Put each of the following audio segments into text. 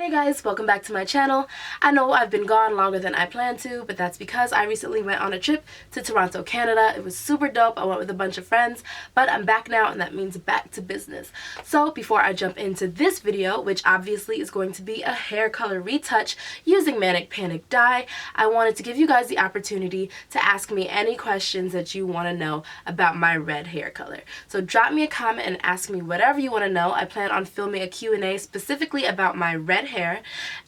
Hey guys, welcome back to my channel. I know I've been gone longer than I planned to, but that's because I recently went on a trip to Toronto, Canada. It was super dope. I went with a bunch of friends, but I'm back now and that means back to business. So before I jump into this video, which obviously is going to be a hair color retouch using Manic Panic dye, I wanted to give you guys the opportunity to ask me any questions that you want to know about my red hair color. So drop me a comment and ask me whatever you want to know. I plan on filming a Q&A specifically about my red hair,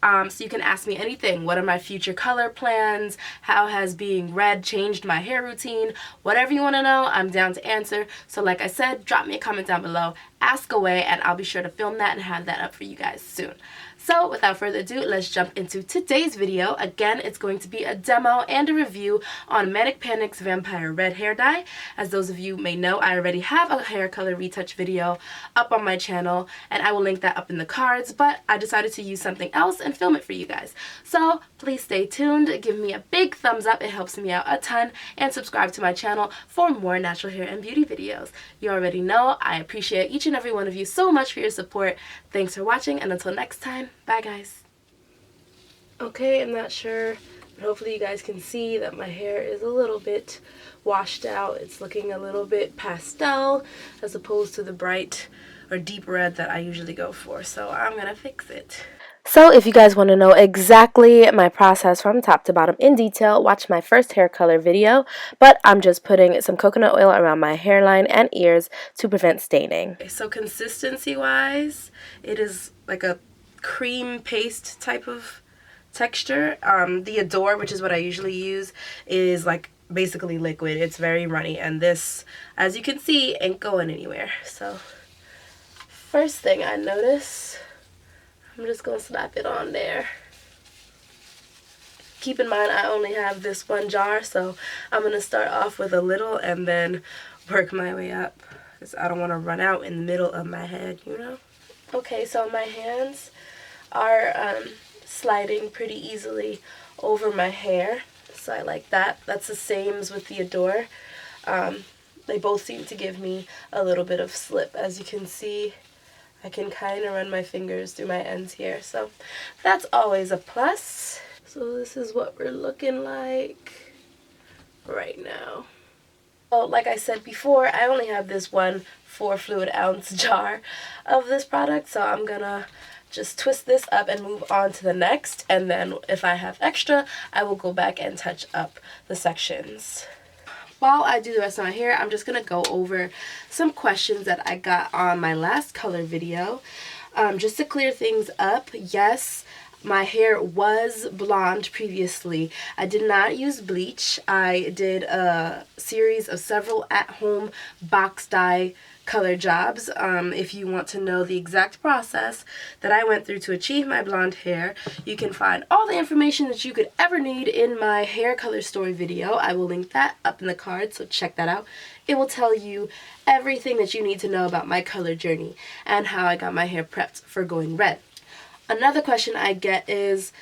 so you can ask me anything. What are my future color plans? How has being red changed my hair routine? Whatever you want to know, I'm down to answer. So like I said, drop me a comment down below, ask away, and I'll be sure to film that and have that up for you guys soon. So without further ado, let's jump into today's video. Again, it's going to be a demo and a review on Manic Panic's Vampire Red hair dye. As those of you may know, I already have a hair color retouch video up on my channel, and I will link that up in the cards, but I decided to use something else and film it for you guys. So please stay tuned, give me a big thumbs up, it helps me out a ton, and subscribe to my channel for more natural hair and beauty videos. You already know I appreciate each and every one of you so much for your support. Thanks for watching, and until next time, bye guys. Okay, I'm not sure, but hopefully you guys can see that my hair is a little bit washed out. It's looking a little bit pastel as opposed to the bright or deep red that I usually go for, so I'm gonna fix it. So if you guys want to know exactly my process from top to bottom in detail, watch my first hair color video, but I'm just putting some coconut oil around my hairline and ears to prevent staining. Okay, so consistency wise, it is like a cream paste type of texture. The Adore, which is what I usually use, is like basically liquid. It's very runny, and this, as you can see, ain't going anywhere. So first thing I notice, I'm just going to slap it on there. Keep in mind I only have this one jar, so I'm going to start off with a little and then work my way up, because I don't want to run out in the middle of my head, you know? Okay, so my hands are sliding pretty easily over my hair, so I like that. That's the same as with the Adore. They both seem to give me a little bit of slip. As you can see, I can kind of run my fingers through my ends here, so that's always a plus. So this is what we're looking like right now. Well, like I said before, I only have this one 4 fluid ounce jar of this product, so I'm gonna just twist this up and move on to the next, and then if I have extra, I will go back and touch up the sections. While I do the rest of my hair, I'm just going to go over some questions that I got on my last color video. Just to clear things up, yes, my hair was blonde previously. I did not use bleach. I did a series of several at-home box dye color jobs. If you want to know the exact process that I went through to achieve my blonde hair, you can find all the information that you could ever need in my hair color story video. I will link that up in the card, so check that out. It will tell you everything that you need to know about my color journey and how I got my hair prepped for going red. Another question I get is,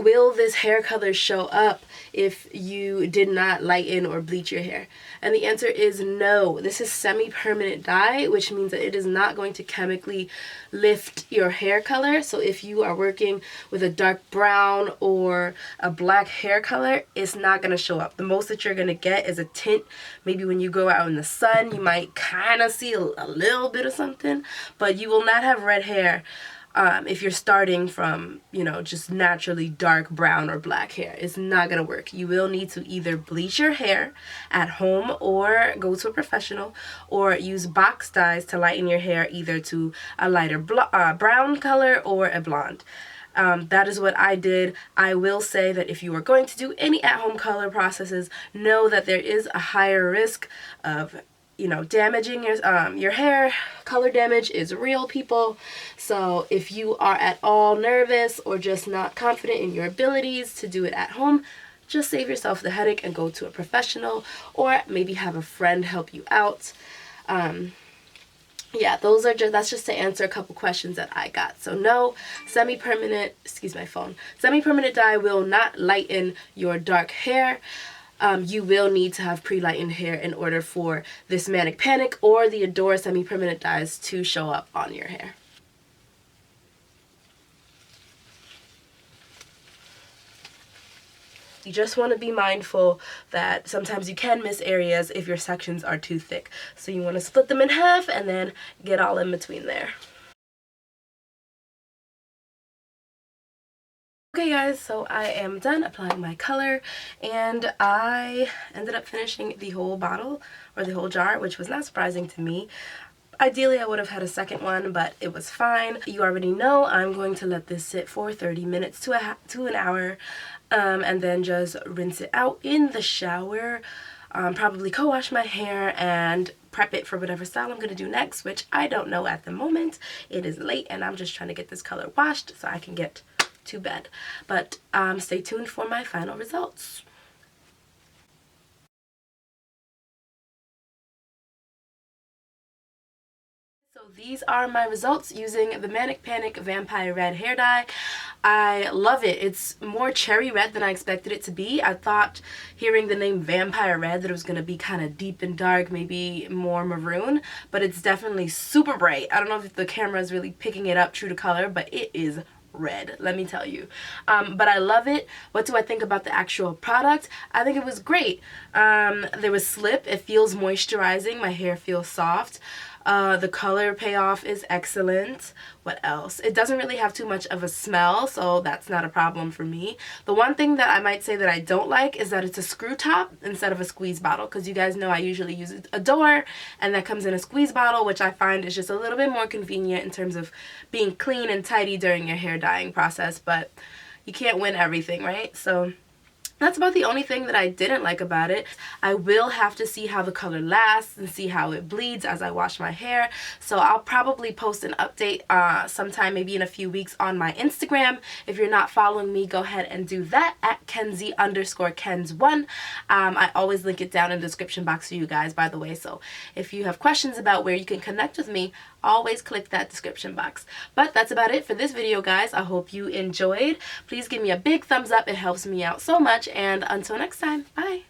will this hair color show up if you did not lighten or bleach your hair? And the answer is no. This is semi-permanent dye, which means that it is not going to chemically lift your hair color. So if you are working with a dark brown or a black hair color, it's not going to show up. The most that you're going to get is a tint. Maybe when you go out in the sun, you might kind of see a little bit of something, but you will not have red hair if you're starting from, you know, just naturally dark brown or black hair. It's not going to work. You will need to either bleach your hair at home or go to a professional, or use box dyes to lighten your hair either to a lighter brown color or a blonde. That is what I did. I will say that if you are going to do any at-home color processes, know that there is a higher risk of, you know, damaging your hair. Color damage is real, people. So if you are at all nervous or just not confident in your abilities to do it at home, just save yourself the headache and go to a professional, or maybe have a friend help you out. Yeah, that's just to answer a couple questions that I got. So no, semi-permanent dye will not lighten your dark hair. You will need to have pre-lightened hair in order for this Manic Panic or the Adore semi-permanent dyes to show up on your hair. You just want to be mindful that sometimes you can miss areas if your sections are too thick. So you want to split them in half and then get all in between there. Okay guys, so I am done applying my color, and I ended up finishing the whole bottle, or the whole jar, which was not surprising to me. Ideally, I would have had a second one, but it was fine. You already know I'm going to let this sit for 30 minutes to an hour, and then just rinse it out in the shower, probably co-wash my hair, and prep it for whatever style I'm going to do next, which I don't know at the moment. It is late, and I'm just trying to get this color washed so I can get to bed. But stay tuned for my final results. So these are my results using the Manic Panic Vampire Red hair dye. I love it. It's more cherry red than I expected it to be. I thought, hearing the name Vampire Red, that it was going to be kind of deep and dark, maybe more maroon, but it's definitely super bright. I don't know if the camera is really picking it up true to color, but it is red, let me tell you. But I love it. What do I think about the actual product? I think it was great. There was slip. It feels moisturizing. My hair feels soft. The color payoff is excellent. What else? It doesn't really have too much of a smell, so that's not a problem for me. The one thing that I might say that I don't like is that it's a screw top instead of a squeeze bottle, because you guys know I usually use a door, and that comes in a squeeze bottle, which I find is just a little bit more convenient in terms of being clean and tidy during your hair dyeing process, but you can't win everything, right? So that's about the only thing that I didn't like about it. I will have to see how the color lasts and see how it bleeds as I wash my hair. So I'll probably post an update sometime maybe in a few weeks on my Instagram. If you're not following me, go ahead and do that at Kenzie_Kens1. I always link it down in the description box for you guys, by the way. So if you have questions about where you can connect with me, always click that description box. But that's about it for this video, guys. I hope you enjoyed. Please give me a big thumbs up. It helps me out so much. And until next time, bye.